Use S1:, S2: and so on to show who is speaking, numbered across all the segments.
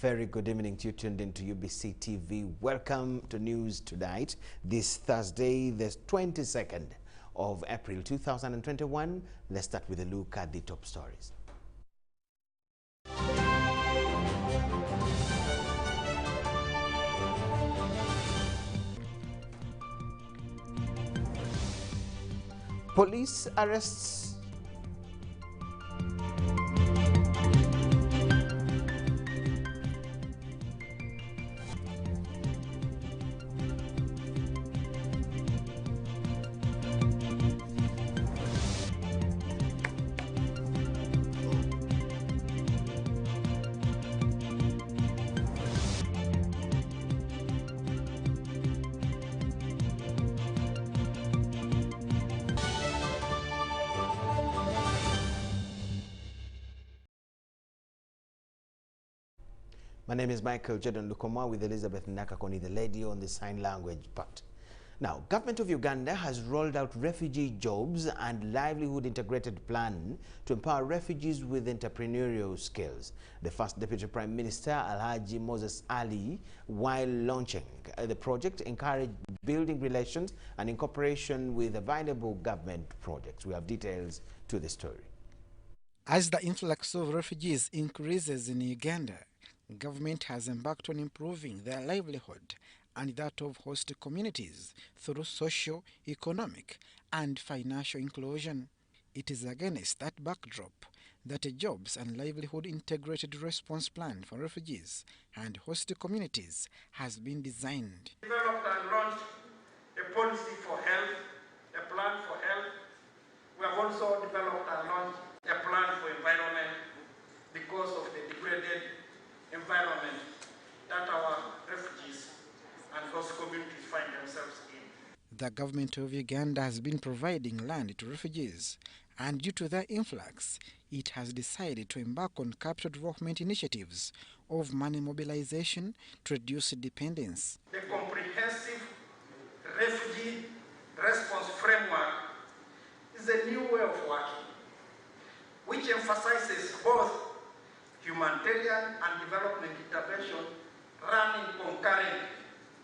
S1: Very good evening to you tuned into UBC TV. Welcome to News Tonight. This Thursday, the 22nd of April 2021. Let's start with a look at the top stories. Police arrests My name is Michael Jordan Lukoma with Elizabeth Nakakoni, the lady on the sign language part. Now, government of Uganda has rolled out refugee jobs and livelihood integrated plan to empower refugees with entrepreneurial skills. The first Deputy Prime Minister, Alhaji Moses Ali, while launching the project, encouraged building relations and incorporation with available government projects. We have details to the story.
S2: As the influx of refugees increases in Uganda, government has embarked on improving their livelihood and that of host communities through social, economic, and financial inclusion. It is against that backdrop that a jobs and livelihood integrated response plan for refugees and host communities has been designed.
S3: Developed and launched a policy for health, a plan for health. We have also developed and launched a plan for environment because of the degraded environment that our refugees and host communities find themselves in.
S2: The government of Uganda has been providing land to refugees, and due to their influx, it has decided to embark on capital development initiatives of money mobilization to reduce dependence.
S3: The comprehensive refugee response framework is a new way of working, which emphasizes both humanitarian and development intervention running concurrently.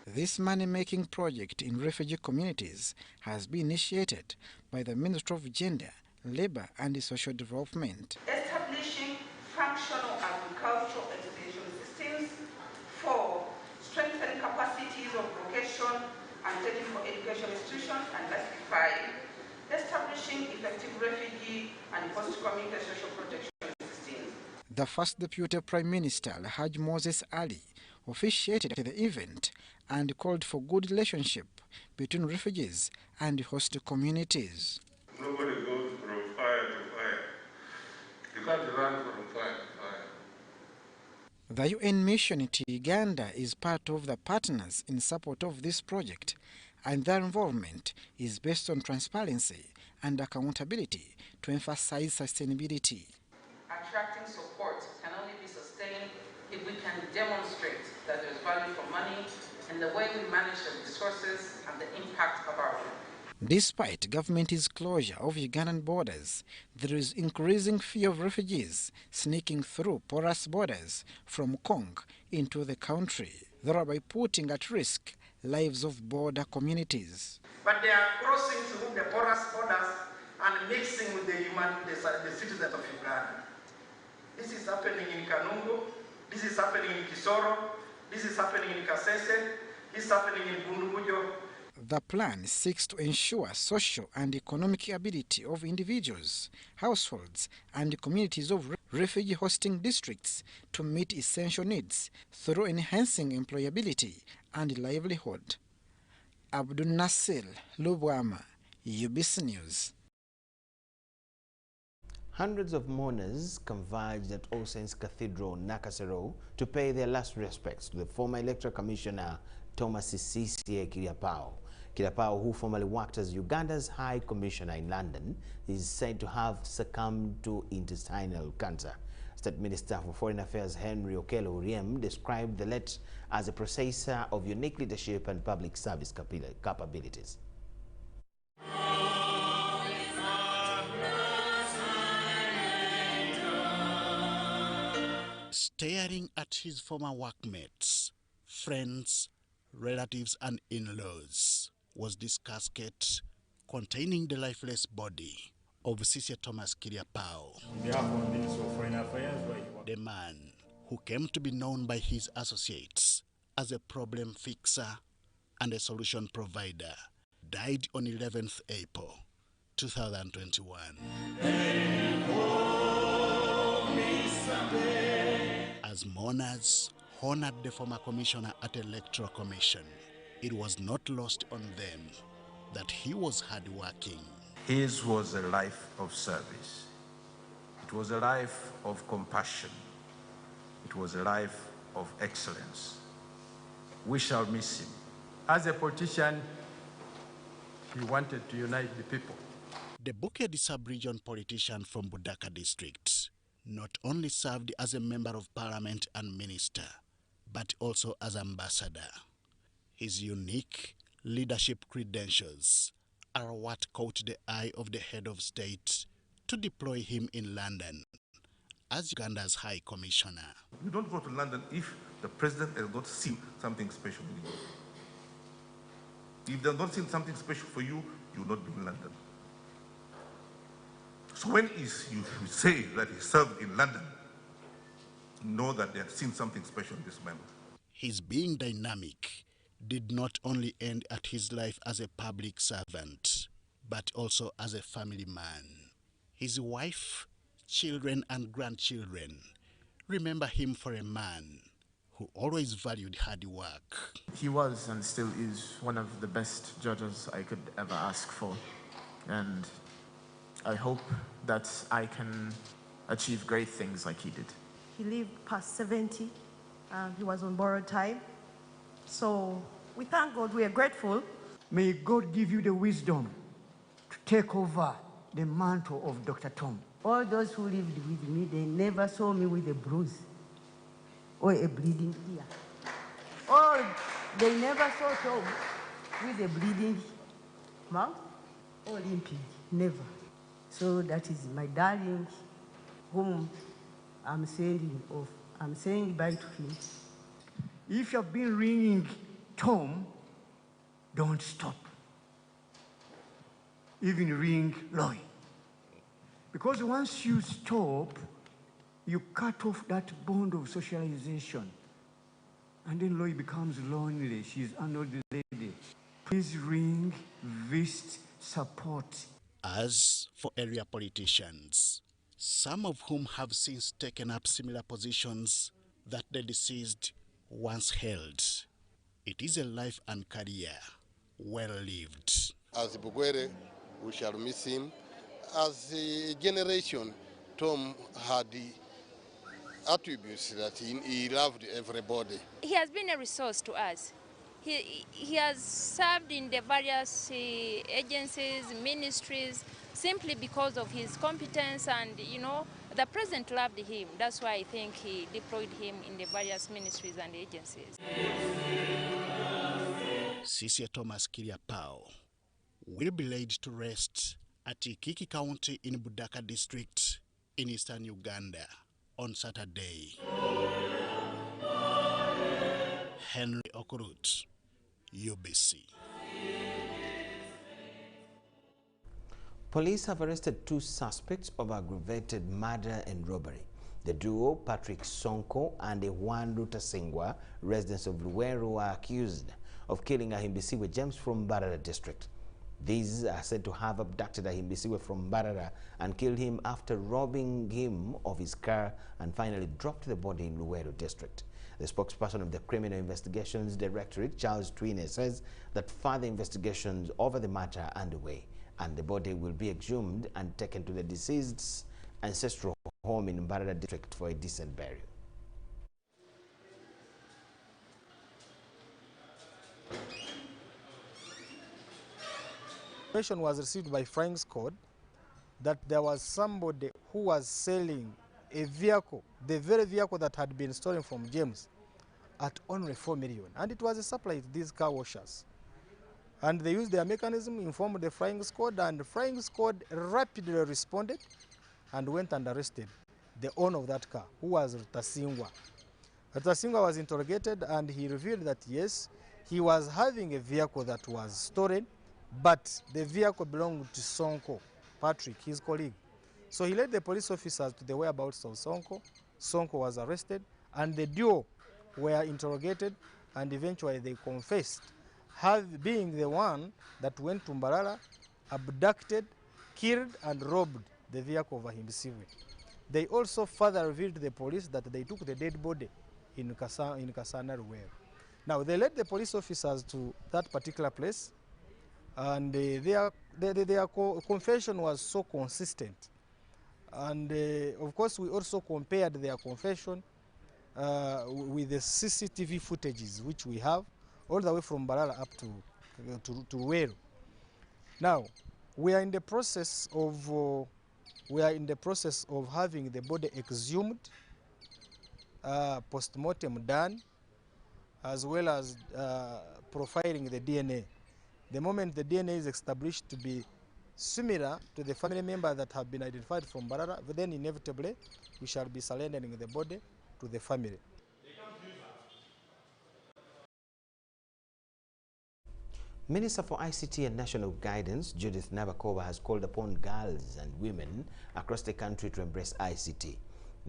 S2: This money-making project in refugee communities has been initiated by the Ministry of Gender, Labour and Social Development.
S4: Establishing functional agricultural education systems for strengthening capacities of vocation and technical education institutions and diversifying, establishing effective refugee and post-community social protection.
S2: The first Deputy Prime Minister, Alhaji Moses Ali, officiated the event and called for good relationship between refugees and host communities.
S5: Nobody goes from fire to fire. You can't run from fire to fire.
S2: The UN mission to Uganda is part of the partners in support of this project, and their involvement is based on transparency and accountability to emphasize sustainability.
S4: Attracting support can only be sustained if we can demonstrate that there is value for money in the way we manage the resources and the impact of our work.
S2: Despite government's closure of Ugandan borders, there is increasing fear of refugees sneaking through porous borders from Congo into the country, thereby putting at risk lives of border communities.
S3: But they are crossing through the porous borders and mixing with the citizens of Uganda. This is happening in Kanungu, this is happening in Kisoro, this is happening in Kasese, this is happening in Bundumujo.
S2: The plan seeks to ensure social and economic ability of individuals, households, and communities of refugee hosting districts to meet essential needs through enhancing employability and livelihood. Abdul Nasir Lubwama, UBC News.
S1: Hundreds of mourners converged at All Saints Cathedral, Nakasero, to pay their last respects to the former Electoral Commissioner Thomas Sisiye Kiriapao. Kiriapao, who formerly worked as Uganda's High Commissioner in London, is said to have succumbed to intestinal cancer. State Minister for Foreign Affairs Henry Okello Oryem described the late as a possessor of unique leadership and public service capabilities.
S6: staring at his former workmates, friends, relatives and in-laws was this casket containing the lifeless body of Sisye Thomas Kiriapao, the man who came to be known by his associates as a problem fixer and a solution provider, died on 11th April 2021. As mourners honored the former commissioner at Electoral Commission, it was not lost on them that he was hardworking.
S7: His was a life of service. It was a life of compassion. It was a life of excellence. We shall miss him. As a politician, he wanted to unite the people.
S6: The Bukedi sub-region politician from Budaka district not only served as a member of parliament and minister, but also as ambassador. His unique leadership credentials are what caught the eye of the head of state to deploy him in London as Uganda's High Commissioner.
S8: You don't go to London if the president has not seen something special in you. If they have not seen something special for you, you will not be in London. So when you say that he served in London, know that they have seen something special in this man.
S6: His being dynamic did not only end at his life as a public servant, but also as a family man. His wife, children and grandchildren remember him for a man who always valued hard work.
S9: He was and still is one of the best judges I could ever ask for. And I hope that I can achieve great things like he did.
S10: He lived past 70. He was on borrowed time. So we thank God, we are grateful.
S11: May God give you the wisdom to take over the mantle of Dr. Tom.
S10: All those who lived with me, they never saw me with a bruise or a bleeding ear. Or they never saw Tom with a bleeding mouth or limping, never. So that is my darling, whom I'm sending off. I'm saying bye to him.
S11: If you have been ringing Tom, don't stop. Even ring Loy. Because once you stop, you cut off that bond of socialization. And then Loy becomes lonely. She's an old lady. Please ring, visit, support.
S6: As for area politicians, some of whom have since taken up similar positions that the deceased once held, it is a life and career well lived.
S12: As Bugwere, we shall miss him. As a generation, Tom had the attributes that he loved everybody.
S13: He has been a resource to us. He has served in the various agencies, ministries, simply because of his competence, and the president loved him. That's why I think he deployed him in the various ministries and agencies.
S6: Sisye Thomas Kiriapao will be laid to rest at Ikiki County in Budaka district in eastern Uganda on Saturday. Henry Okurut, UBC.
S1: Police have arrested 2 suspects of aggravated murder and robbery. The duo, Patrick Sonko and Juan Rutasingwa, residents of Luweero, are accused of killing Ahimbisiwe James from Mbarara district. These are said to have abducted Ahimbisiwe from Mbarara and killed him after robbing him of his car and finally dropped the body in Luweero district. The spokesperson of the Criminal Investigations Directorate, Charles Twine, says that further investigations over the matter are underway, and the body will be exhumed and taken to the deceased's ancestral home in Mbarara district for a decent burial.
S14: Information was received by Flying Squad that there was somebody who was selling a vehicle, the very vehicle that had been stolen from James, at only 4 million. And it was a supply to these car washers. And they used their mechanism, informed the Flying Squad, and the Flying Squad rapidly responded and went and arrested the owner of that car, who was Rutasingwa. Rutasingwa was interrogated and he revealed that yes, he was having a vehicle that was stolen, but the vehicle belonged to Sonko, Patrick, his colleague. So he led the police officers to the whereabouts of Sonko. Sonko was arrested and the duo were interrogated and eventually they confessed being the one that went to Mbarara, abducted, killed and robbed the vehicle of Ahimsiwe. They also further revealed to the police that they took the dead body in Kasanaru well. Now they led the police officers to that particular place and their confession was so consistent. And of course we also compared their confession with the CCTV footages which we have all the way from Barara up to Ruweru. Now we are in the process of having the body exhumed, post-mortem done, as well as profiling the DNA. The moment the DNA is established to be similar to the family members that have been identified from Barara, then inevitably we shall be surrendering the body to the family.
S1: Minister for ICT and National Guidance, Judith Nabakova, has called upon girls and women across the country to embrace ICT.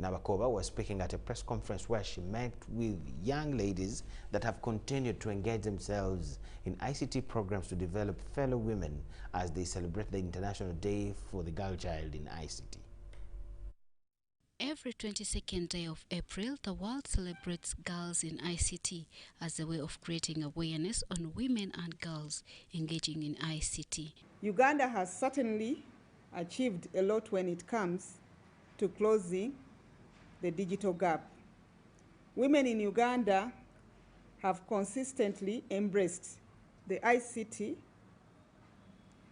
S1: Nabakova was speaking at a press conference where she met with young ladies that have continued to engage themselves in ICT programs to develop fellow women as they celebrate the International Day for the Girl Child in ICT.
S15: Every 22nd day of April, the world celebrates girls in ICT as a way of creating awareness on women and girls engaging in ICT.
S16: Uganda has certainly achieved a lot when it comes to closing the digital gap. Women in Uganda have consistently embraced the ICT,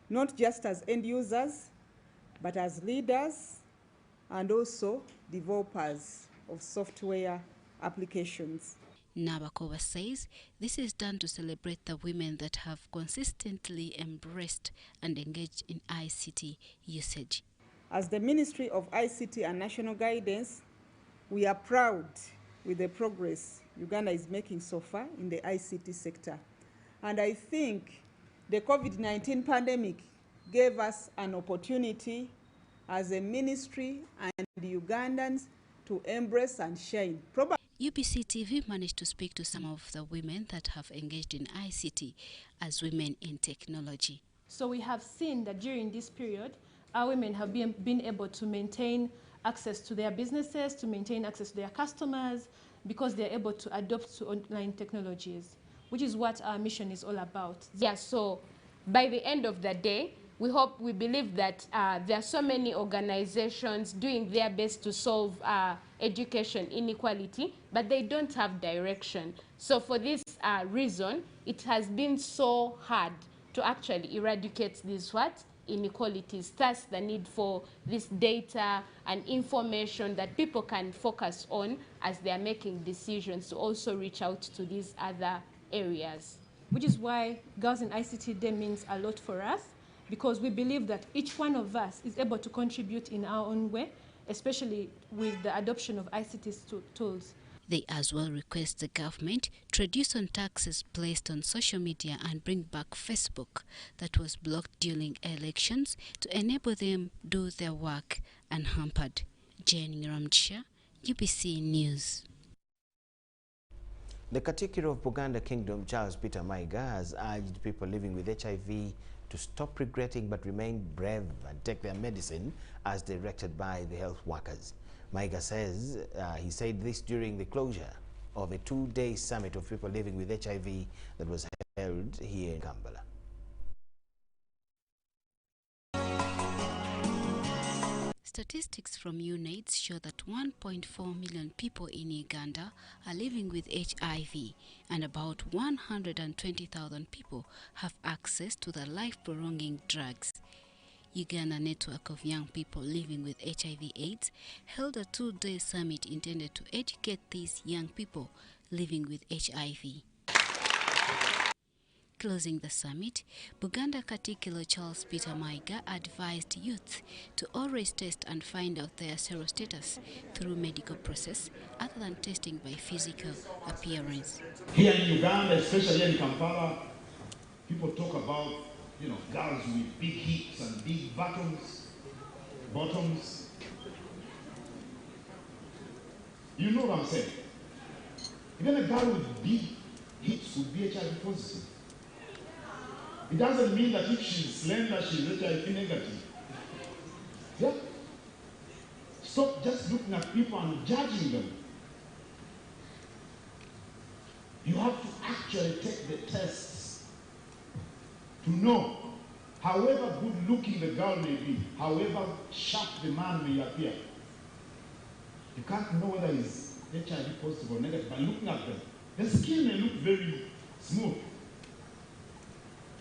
S16: not just as end users, but as leaders and also developers of software applications.
S15: Nabakova says this is done to celebrate the women that have consistently embraced and engaged in ICT usage.
S16: As the Ministry of ICT and National Guidance, we are proud with the progress Uganda is making so far in the ICT sector. And I think the COVID-19 pandemic gave us an opportunity as a ministry and the Ugandans to embrace and shine.
S15: UBC TV managed to speak to some of the women that have engaged in ICT as women in technology.
S17: So we have seen that during this period, our women have been able to maintain access to their businesses, to maintain access to their customers, because they're able to adopt to online technologies, which is what our mission is all about.
S18: Yeah, so by the end of the day, we believe that there are so many organizations doing their best to solve education inequality, but they don't have direction. So for this reason, it has been so hard to actually eradicate these inequalities. Thus the need for this data and information that people can focus on as they are making decisions to also reach out to these other areas.
S17: Which is why Girls in ICT Day means a lot for us, because we believe that each one of us is able to contribute in our own way, especially with the adoption of ICT tools.
S15: They as well request the government to reduce on taxes placed on social media and bring back Facebook that was blocked during elections to enable them do their work unhampered. Jane Ramchisha, UBC News.
S1: The Katikiro of Buganda Kingdom, Charles Peter Maiga, has urged people living with HIV to stop regretting but remain brave and take their medicine as directed by the health workers. Maiga says he said this during the closure of a two-day summit of people living with HIV that was held here in Kampala.
S15: Statistics from UNAIDS show that 1.4 million people in Uganda are living with HIV, and about 120,000 people have access to the life-prolonging drugs. Uganda Network of Young People Living with HIV/AIDS held a two-day summit intended to educate these young people living with HIV. Closing the summit, Buganda Katikilo Charles Peter Maiga advised youth to always test and find out their serostatus through medical process other than testing by physical appearance.
S19: Here in Uganda, especially in Kampala, people talk about, girls with big hips and big bottoms. You know what I'm saying? Even a girl with big hips could be HIV positive. It doesn't mean that if she's slender, she's HIV negative. Yeah? Stop just looking at people and judging them. You have to actually take the tests to know, however good looking the girl may be, however sharp the man may appear, you can't know whether he's HIV positive or negative by looking at them. The skin may look very smooth.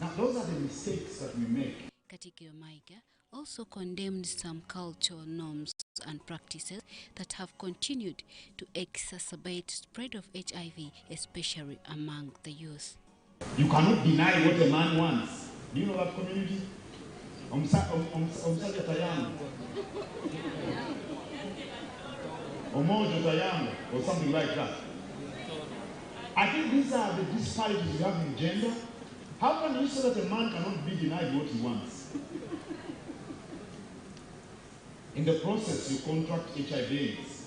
S19: Now, those are the mistakes that we make.
S15: Katikio Maiga also condemned some cultural norms and practices that have continued to exacerbate spread of HIV, especially among the youth.
S19: You cannot deny what a man wants. Do you know that community? Or something like that. I think these are the disparities we have in gender. How can you say that a man cannot be denied what he wants? In the process, you contract HIV/AIDS.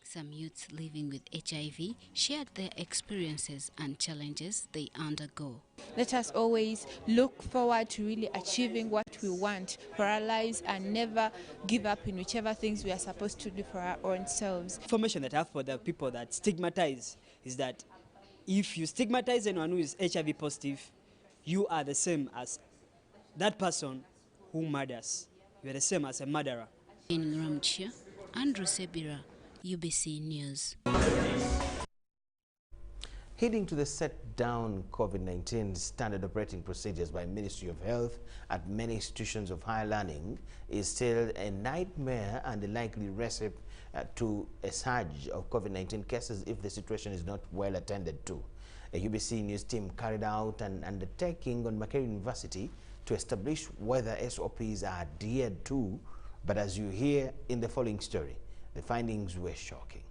S15: Some youths living with HIV shared their experiences and challenges they undergo.
S20: Let us always look forward to really achieving what we want for our lives and never give up in whichever things we are supposed to do for our own selves.
S21: Information that I have for the people that stigmatize is that if you stigmatize anyone who is HIV positive, you are the same as that person who murders. You are the same as a murderer.
S15: In Ramchia, Andrew Sebira, UBC News.
S1: Heading to the set down COVID-19 standard operating procedures by Ministry of Health at many institutions of higher learning is still a nightmare and a likely recipe to a surge of COVID-19 cases if the situation is not well attended to. A UBC News team carried out an undertaking on Makerere University to establish whether SOPs are adhered to, but as you hear in the following story, the findings were shocking.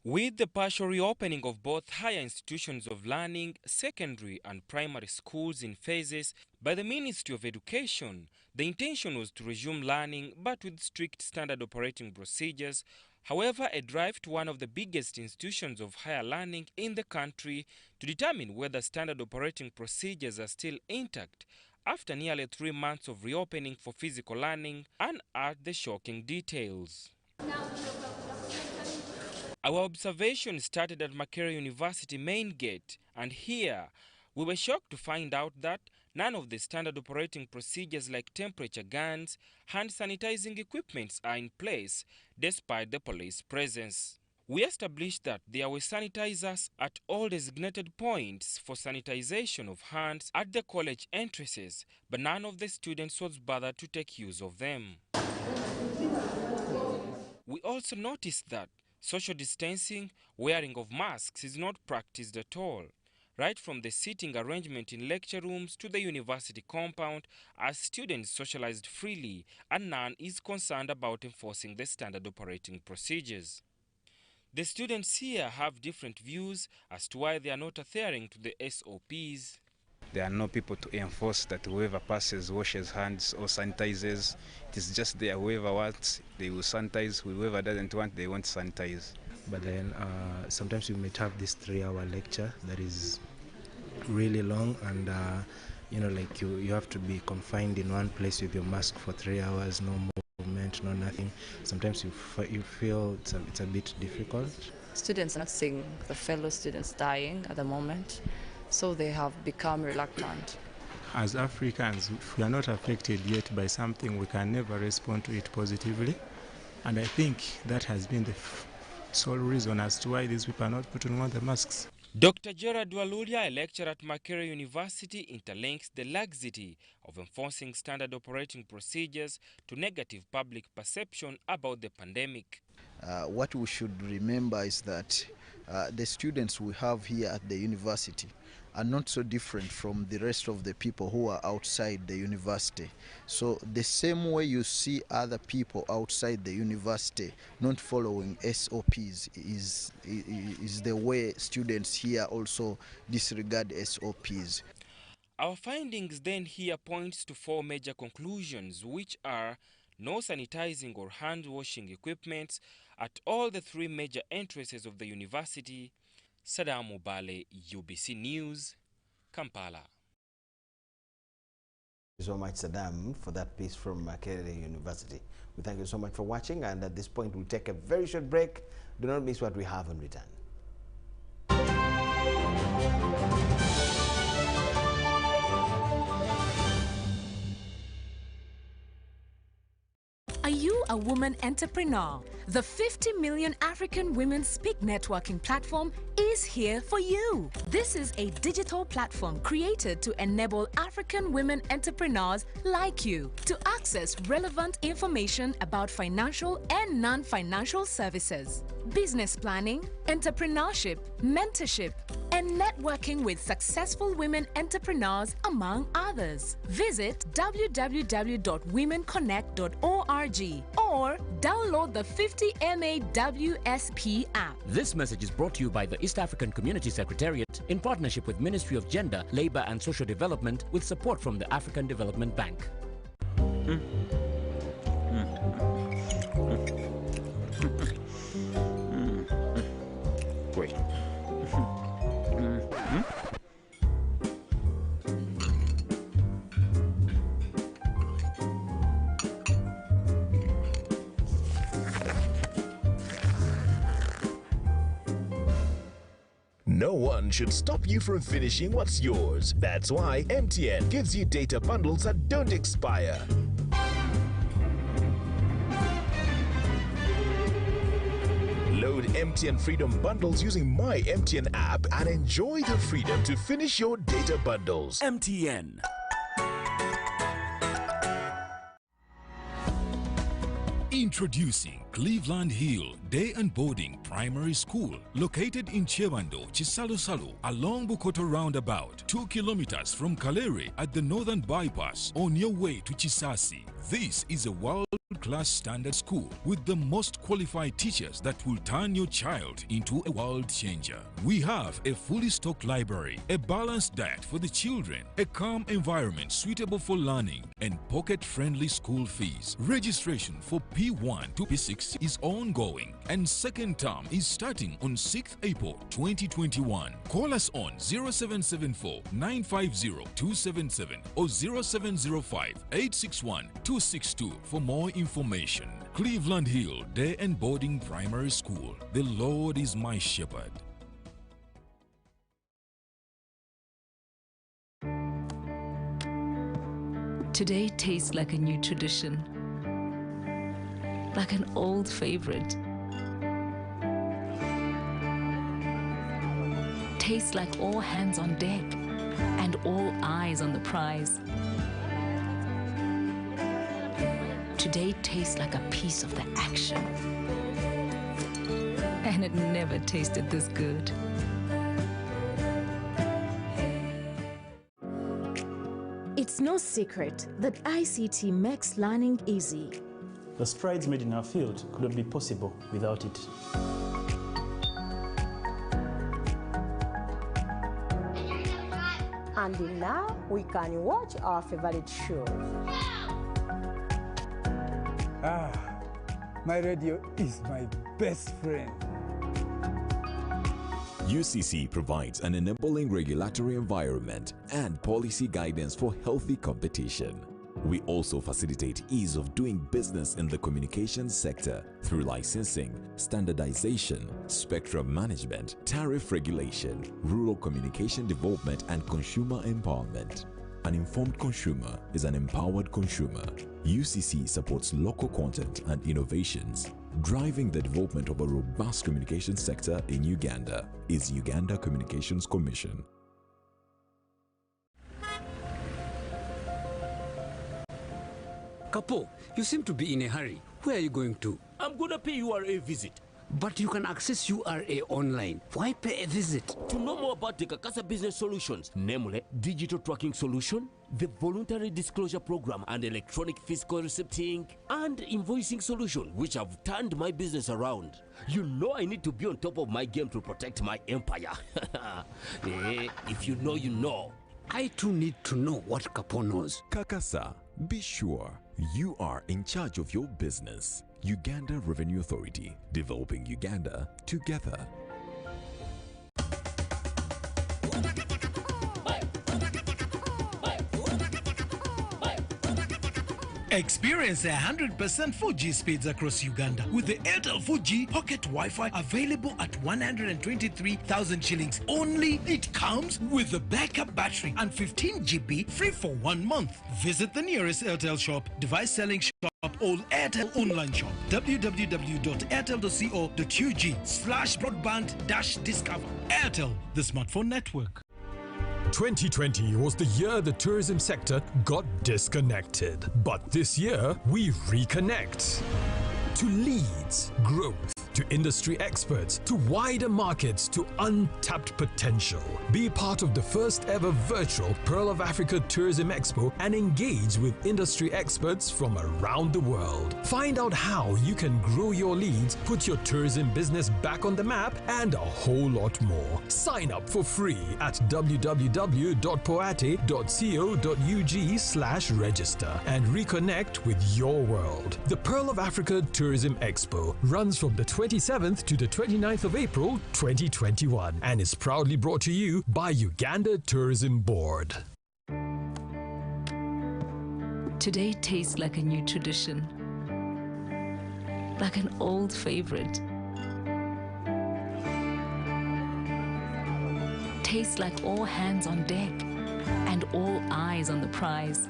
S22: With the partial reopening of both higher institutions of learning, secondary and primary schools in phases by the Ministry of Education, the intention was to resume learning but with strict standard operating procedures. However, a drive to one of the biggest institutions of higher learning in the country to determine whether standard operating procedures are still intact after nearly 3 months of reopening for physical learning unearthed the shocking details. Our observation started at Makerere University main gate, and here we were shocked to find out that none of the standard operating procedures like temperature guns, hand sanitizing equipments are in place despite the police presence. We established that there were sanitizers at all designated points for sanitization of hands at the college entrances, but none of the students was bothered to take use of them. We also noticed that social distancing, wearing of masks is not practiced at all, right from the seating arrangement in lecture rooms to the university compound, as students socialized freely and none is concerned about enforcing the standard operating procedures. The students here have different views as to why they are not adhering to the SOPs.
S23: There are no people to enforce that whoever passes washes hands or sanitizes. It is just there. Whoever wants, they will sanitize. Whoever doesn't want, they won't sanitize.
S24: But then sometimes you might have this 3-hour lecture that is really long, and like you have to be confined in one place with your mask for 3 hours, no movement, no nothing. Sometimes you feel it's a bit difficult.
S25: Students are not seeing the fellow students dying at the moment, so they have become reluctant.
S24: As Africans, if we are not affected yet by something, we can never respond to it positively. And I think that has been the sole reason as to why these people are not putting on the masks.
S22: Dr. Gerard Walulia, a lecturer at Makerere University, interlinks the laxity of enforcing standard operating procedures to negative public perception about the pandemic.
S26: What we should remember is that
S2: the students we have here at the university are not so different from the rest of the people who are outside the university. So the same way you see other people outside the university not following SOPs is the way students here also disregard SOPs.
S22: Our findings then here points to 4 major conclusions, which are no sanitizing or hand washing equipment at all the 3 major entrances of the university. Saddam Mubale, UBC News, Kampala.
S1: Thank you so much, Saddam, for that piece from Makerere University. We thank you so much for watching, and at this point we'll take a very short break. Do not miss what we have on return.
S3: Are you a woman entrepreneur? The 50 Million African Women Speak networking platform is here for you. This is a digital platform created to enable African women entrepreneurs like you to access relevant information about financial and non-financial services, business planning, entrepreneurship, mentorship, and networking with successful women entrepreneurs, among others. Visit www.womenconnect.org or download the 50MAWSP app.
S4: This message is brought to you by the East African Community Secretariat in partnership with Ministry of Gender, Labor and Social Development with support from the African Development Bank.
S5: Wait.
S7: No one should stop you from finishing what's yours. That's why MTN gives you data bundles that don't expire. Load MTN Freedom Bundles using My MTN app and enjoy the freedom to finish your data bundles.
S4: MTN.
S26: Introducing Cleveland Hill Day and Boarding Primary School, located in Chewando, Chisalusalu, along Bukoto Roundabout, 2 kilometers from Kalere at the Northern Bypass on your way to Chisasi. This is a world-class standard school with the most qualified teachers that will turn your child into a world changer. We have a fully stocked library, a balanced diet for the children, a calm environment suitable for learning, and pocket-friendly school fees. Registration for P1 to P6 is ongoing, and second term is starting on 6th April 2021. Call us on 0774 950 277 or 0705 861 262 for more information. Cleveland Hill Day and Boarding Primary School. The Lord is my shepherd.
S27: Today tastes like a new tradition, like an old favorite. Tastes like all hands on deck and all eyes on the prize. Today tastes like a piece of the action. And it never tasted this good.
S28: It's no secret that ICT makes learning easy.
S29: The strides made in our field couldn't be possible without it.
S30: And now we can watch our favorite show.
S31: Ah, my radio is my best friend.
S32: UCC provides an enabling regulatory environment and policy guidance for healthy competition. We also facilitate ease of doing business in the communications sector through licensing, standardization, spectrum management, tariff regulation, rural communication development, and consumer empowerment. An informed consumer is an empowered consumer. UCC supports local content and innovations. Driving the development of a robust communication sector in Uganda is Uganda Communications Commission.
S33: Kapo, you seem to be in a hurry. Where are you going to?
S34: I'm gonna pay URA a visit.
S5: But you can access URA online. Why pay a visit?
S6: To know more about the Kakasa business solutions, namely digital tracking solution, the voluntary disclosure program and electronic fiscal receipting and invoicing solution, which have turned my business around. You know I need to be on top of my game to protect my empire. If you know, you know.
S5: I too need to know what Kapo knows.
S32: Kakasa, be sure you are in charge of your business. Uganda Revenue Authority, developing Uganda together.
S8: Experience 100% 4G speeds across Uganda with the Airtel 4G Pocket Wi-Fi available at 123,000 shillings only. It comes with a backup battery and 15 GB free for 1 month. Visit the nearest Airtel shop, device selling shop or Airtel online shop. www.airtel.co.ug/broadband-discover. Airtel, the smartphone network.
S9: 2020 was the year the tourism sector got disconnected. But this year, we reconnect. To leads, growth, to industry experts, to wider markets, to untapped potential. Be part of the first ever virtual Pearl of Africa Tourism Expo and engage with industry experts from around the world. Find out how you can grow your leads, put your tourism business back on the map, and a whole lot more. Sign up for free at www.poate.co.ug/register and reconnect with your world. The Pearl of Africa Tourism Expo runs from the 27th to the 29th of April 2021 and is proudly brought to you by Uganda Tourism Board.
S27: Today tastes like a new tradition, like an old favorite. Tastes like all hands on deck and all eyes on the prize.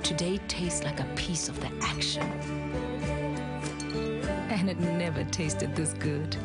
S27: Today tastes like a piece of the action. And it never tasted this good.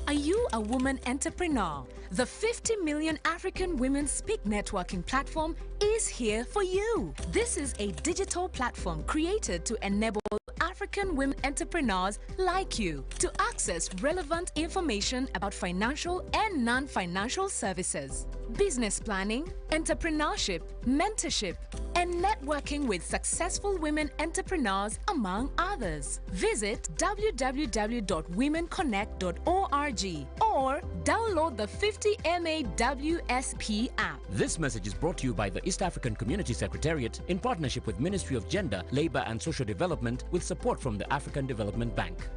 S3: Are you a woman entrepreneur? The 50 Million African Women Speak networking platform is here for you. This is a digital platform created to enable African women entrepreneurs like you to access relevant information about financial and non-financial services, business planning, entrepreneurship, mentorship, and networking with successful women entrepreneurs, among others. Visit www.womenconnect.org or download the 50MA WSP app.
S4: This message is brought to you by the East African Community Secretariat in partnership with Ministry of Gender, Labour and Social Development with support from the African Development Bank.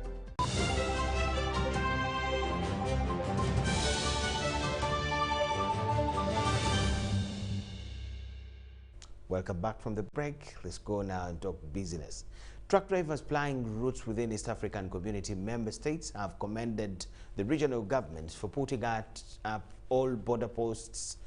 S1: Welcome back from the break. Let's go now and talk business. Truck drivers plying routes within East African Community member states have commended the regional governments for putting up all border posts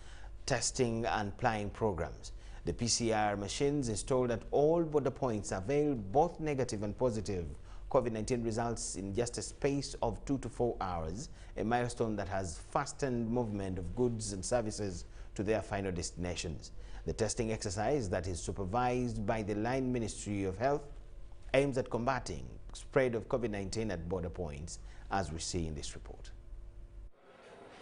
S1: testing and plying programs. The PCR machines installed at all border points avail both negative and positive COVID-19 results in just a space of 2 to 4 hours, a milestone that has fastened movement of goods and services to their final destinations. The testing exercise that is supervised by the Line Ministry of Health aims at combating spread of COVID-19 at border points, as we see in this report.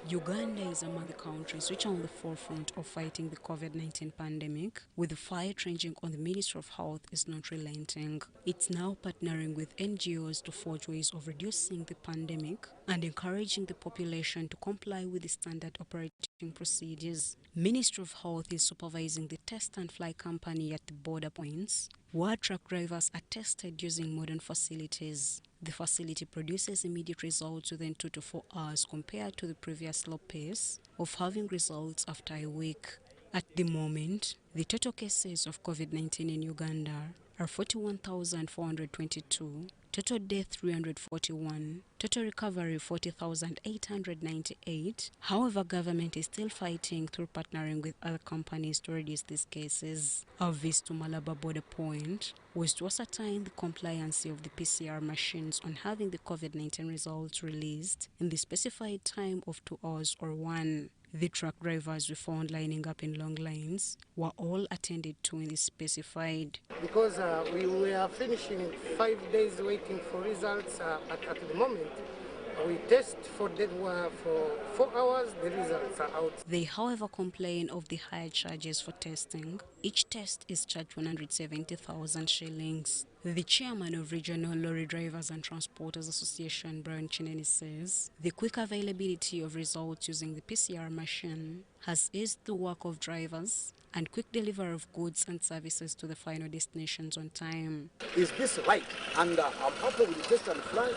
S10: Uganda is among the countries which are on the forefront of fighting the COVID-19 pandemic, with the fight ranging on the Ministry of Health is not relenting. It's now partnering with NGOs to forge ways of reducing the pandemic and encouraging the population to comply with the standard operating procedures. Ministry of Health is supervising the test and fly company at the border points, where truck drivers are tested using modern facilities. The facility produces immediate results within 2 to 4 hours compared to the previous slow pace of having results after a week. At the moment, the total cases of COVID-19 in Uganda are 41,422, total death 341, total recovery 40,898. However, government is still fighting through partnering with other companies to reduce these cases. Our visit to Malaba border point was to ascertain the compliance of the PCR machines on having the COVID-19 results released in the specified time of 2 hours or 1. The truck drivers we found lining up in long lines were all attended to in the specified.
S11: Because we were finishing 5 days waiting for results at the moment. We test for 4 hours, the results are out.
S10: They, however, complain of the higher charges for testing. Each test is charged 170,000 shillings. The chairman of Regional Lorry Drivers and Transporters Association, Brian Chineni, says the quick availability of results using the PCR machine has eased the work of drivers and quick delivery of goods and services to the final destinations on time.
S12: Is this right? And I'm happy with the test and fly.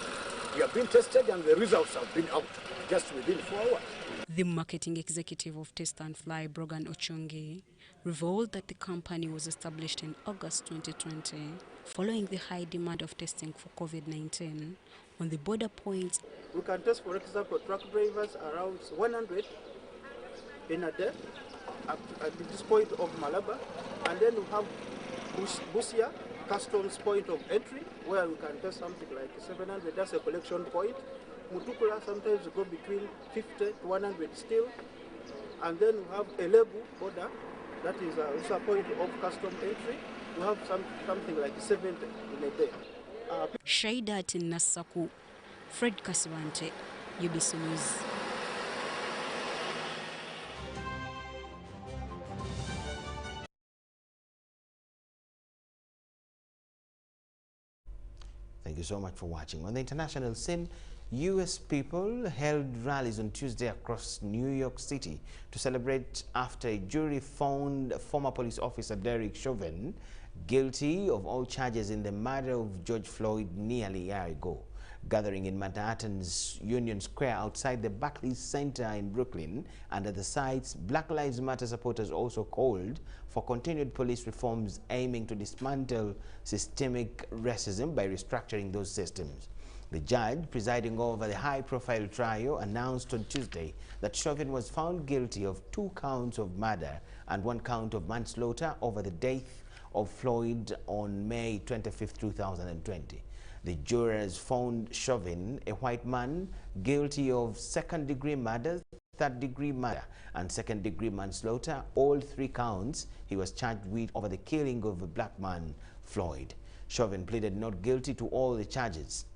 S12: We have been tested and the results have been out just within 4 hours.
S10: The marketing executive of Test and Fly, Brogan Ochungi, revealed that the company was established in August 2020 following the high demand of testing for COVID-19 on the border points.
S11: We can test, for example, truck drivers around 100 in a day at this point of Malaba, and then we have Busia customs point of entry where we can test something like 700. That's a collection point. Mutukula sometimes go between 50 to 100 still, and then we have Elebu border, that is also a point of custom entry. We have something like 70 in a day.
S10: Shaidat in Nasaku, Fred Kasivante, UBC News.
S1: Thank you so much for watching. On the international scene, U.S. people held rallies on Tuesday across New York City to celebrate after a jury found former police officer Derek Chauvin guilty of all charges in the murder of George Floyd nearly a year ago. Gathering in Manhattan's Union Square outside the Barclays Center in Brooklyn and at the sites, Black Lives Matter supporters also called for continued police reforms aiming to dismantle systemic racism by restructuring those systems. The judge presiding over the high-profile trial announced on Tuesday that Chauvin was found guilty of 2 counts of murder and 1 count of manslaughter over the death of Floyd on May 25, 2020. The jurors found Chauvin, a white man, guilty of second-degree murder, third-degree murder, and second-degree manslaughter, all 3 counts he was charged with over the killing of a black man, Floyd. Chauvin pleaded not guilty to all the charges.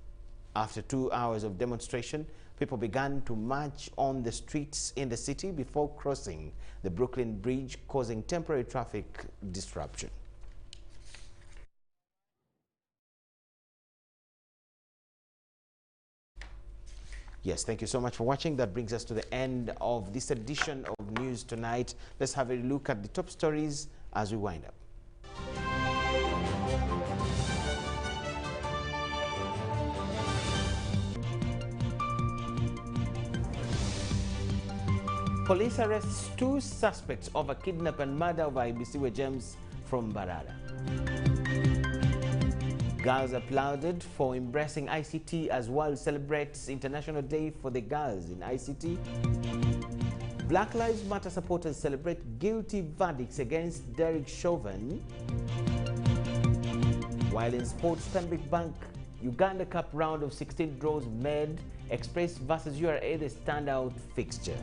S1: After 2 hours of demonstration, people began to march on the streets in the city before crossing the Brooklyn Bridge, causing temporary traffic disruption. Yes, thank you so much for watching. That brings us to the end of this edition of News Tonight. Let's have a look at the top stories as we wind up. Police arrests 2 suspects over kidnap and murder of IBC James from Barada. Girls applauded for embracing ICT as world celebrates International Day for the Girls in ICT. Black Lives Matter supporters celebrate guilty verdicts against Derek Chauvin. While in sports, Stanbic Bank Uganda Cup round of 16 draws made Express versus URA the standout fixture.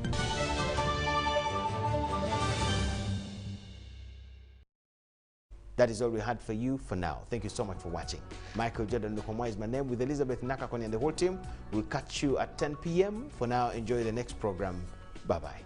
S1: That is all we had for you for now. Thank you so much for watching. Michael Jordan Lukomwa is my name, with Elizabeth Nakakoni and the whole team. We'll catch you at 10 p.m. For now, enjoy the next program. Bye-bye.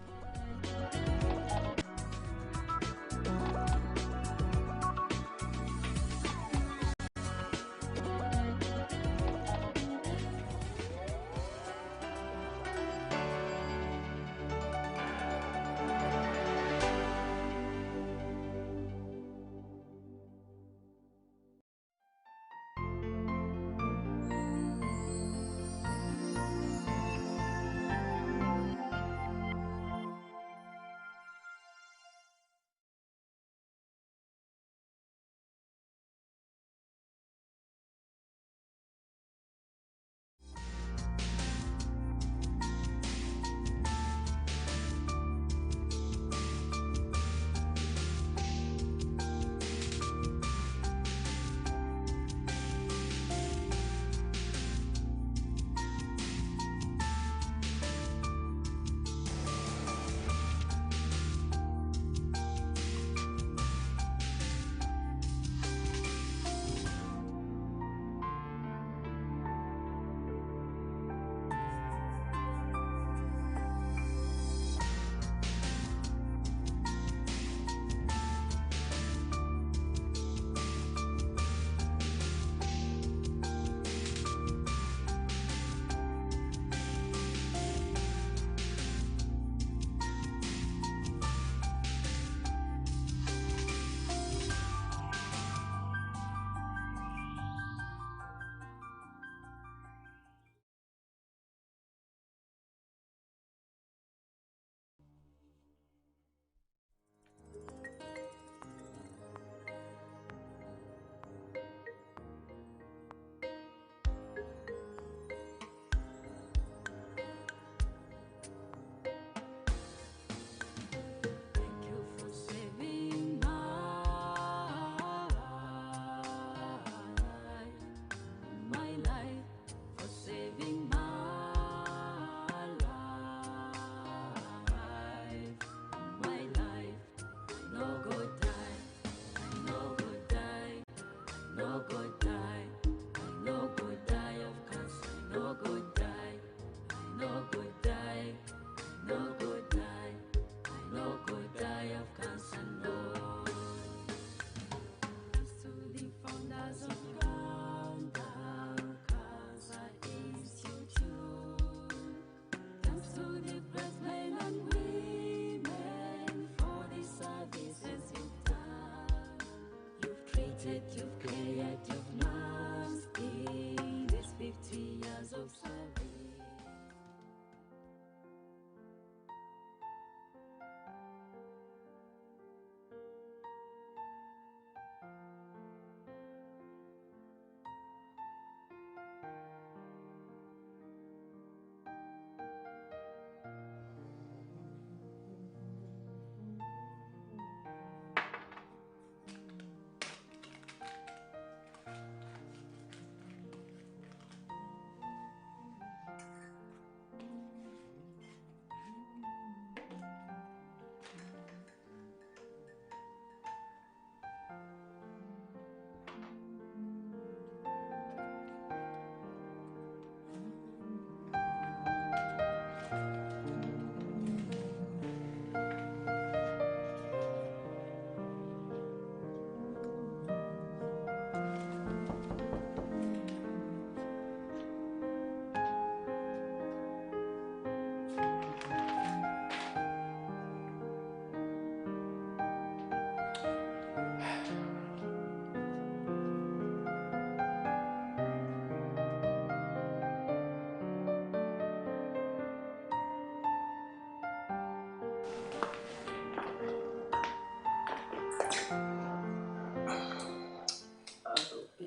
S13: devoted, you've cared, you've nursed in these 50 years of service.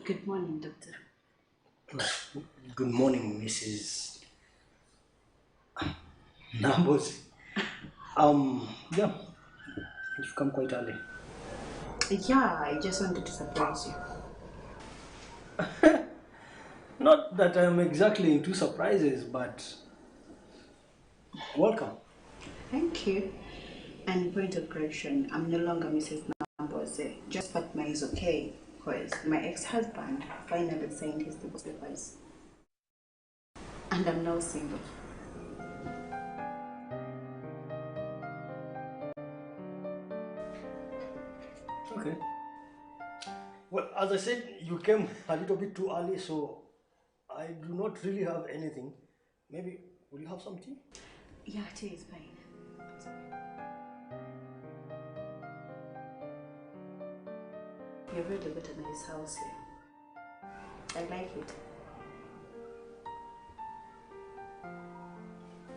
S14: Good morning, Doctor.
S15: Good morning, Mrs. Nambos. Yeah, you've come quite early.
S14: Yeah, I just wanted to surprise you.
S15: Not that I'm exactly into surprises, but welcome.
S14: Thank you. And point of correction, I'm no longer Mrs. Nambose. Just Fatma is okay, because my ex-husband finally signed his divorce papers. And I'm now single.
S15: Okay. Well, as I said, you came a little bit too early, so I do not really have anything. Maybe, will you have some tea?
S14: Yeah, tea is fine. You've really got a nice house here. I like it.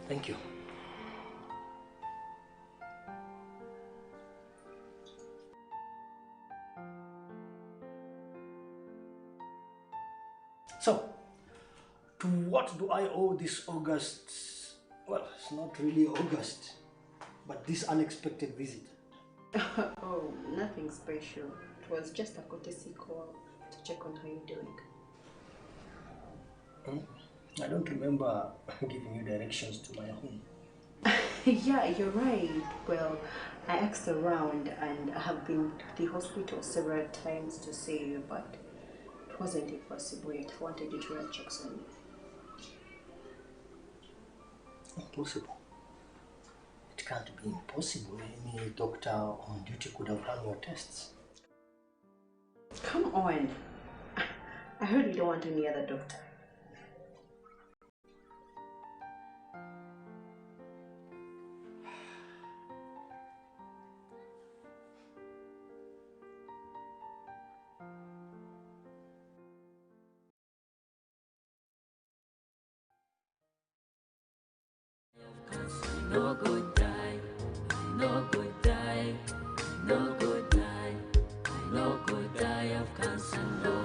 S15: Thank you. So, to what do I owe this August? Well, it's not really August, but this unexpected visit.
S14: Oh, nothing special. It was just a courtesy call to check on how you're doing.
S15: I don't remember giving you directions to my home.
S14: Yeah, you're right. Well, I asked around and I have been to the hospital several times to see you, but it wasn't impossible yet. I wanted you to run checks on me.
S15: Impossible? It can't be impossible. Any doctor on duty could have run your tests.
S14: Come on. I heard you don't want any other doctor.
S13: No good die, no good die, no good die, no good die of cancer, no.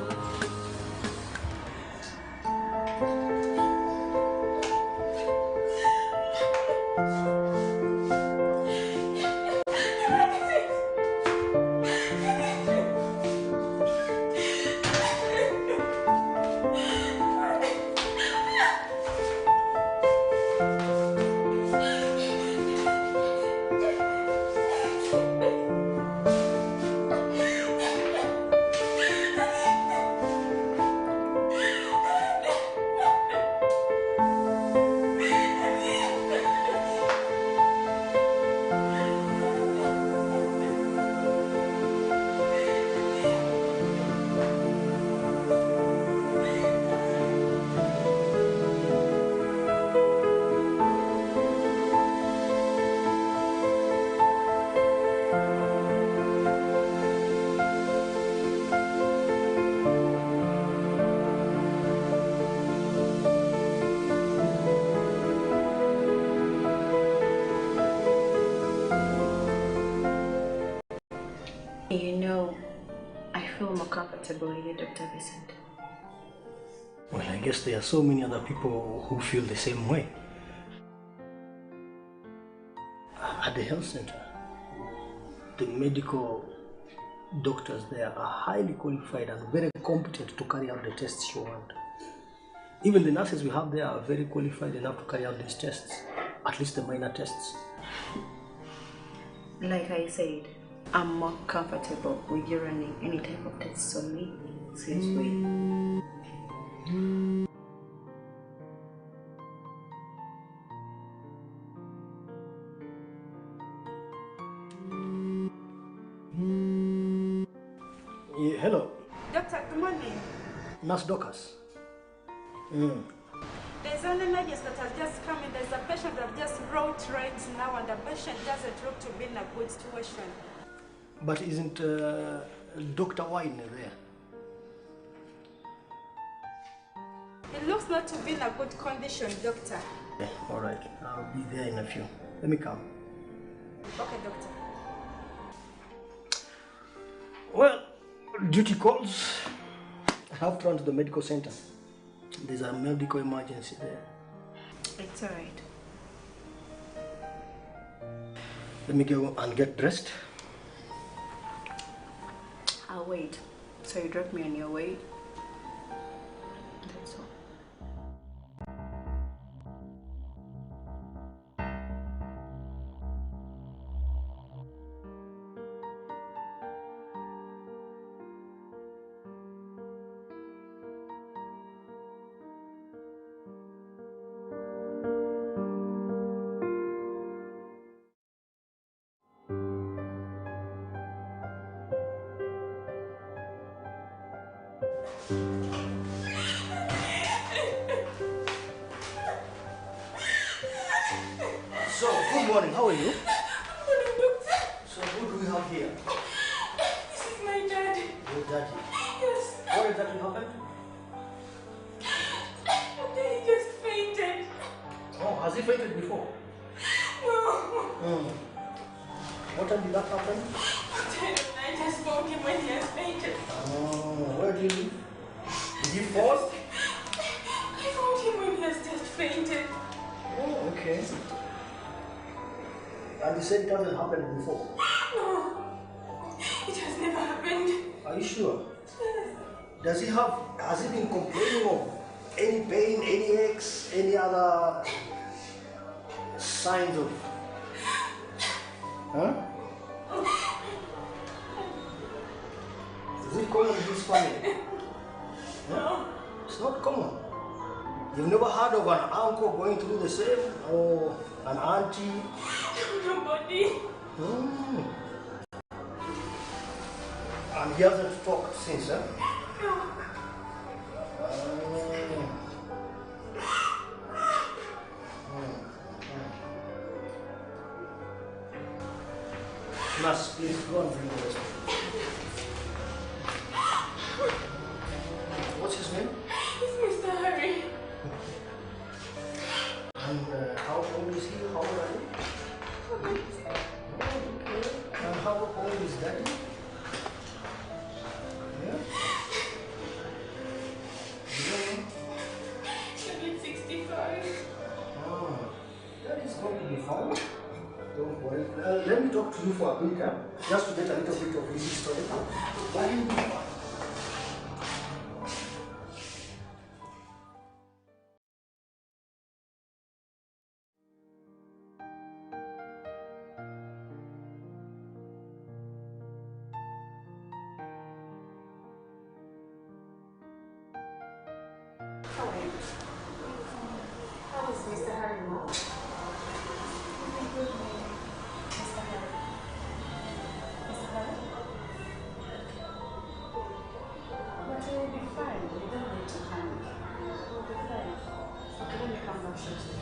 S14: You know, I feel more comfortable here, Dr. Vincent.
S15: Well, I guess there are so many other people who feel the same way. At the health center, the medical doctors there are highly qualified and very competent to carry out the tests you want. Even the nurses we have there are very qualified enough to carry out these tests, at least the minor tests.
S14: Like I said, I'm more comfortable with you running any type of tests on me since we...
S15: Yeah, hello,
S2: Doctor, good morning.
S15: Nurse Docas.
S2: There's an emergency that has just come in. There's a patient that just wrote right now, and the patient doesn't look to be in a good situation.
S15: But isn't Dr. Wine there?
S2: It looks not to be in a good condition, doctor.
S15: Yeah, all right, I'll be there in a few. Let me come.
S2: Okay, doctor.
S15: Well, duty calls. I have to run to the medical center. There's a medical emergency there.
S14: It's all right.
S15: Let me go and get dressed.
S14: I'll wait. So you drop me on your way? That's all.
S15: So, good morning. How are you?
S2: Morning, doctor.
S15: So, who do we have here?
S2: This is my daddy.
S15: Your daddy.
S2: Yes.
S15: What exactly happened?
S2: My daddy just fainted.
S15: Oh, has he fainted before?
S2: No.
S15: What time did that happen?
S2: I just found him when he has fainted.
S15: Oh, where do you live? Did he fall?
S2: I found him when he has just fainted.
S15: Oh, okay. And you said it hasn't happened before?
S2: No. It has never happened.
S15: Are you sure? Has he been complaining of any pain, any aches, any other signs of... Huh? Is it common in this family?
S2: No.
S15: It's not common. You've never heard of an uncle going through the same, or an auntie?
S2: Nobody.
S15: And he hasn't talked since, huh?
S2: No.
S15: Nurse, please go and bring the rest. What's his name?
S2: It's Mr. Harry.
S15: And how old is he? How old are you? Okay. And how old is daddy? Yeah? You don't know?
S2: He's 65.
S15: Oh, daddy's going to be fine. Don't worry. Let me talk to you for a bit, huh? Just to get a little bit of his history. Why you be fine?
S2: How is Mr. Harry now? Mr. Harry. Mr. Harry? But you will be fine. You don't need to panic. You will be fine. Okay, let me come back shortly.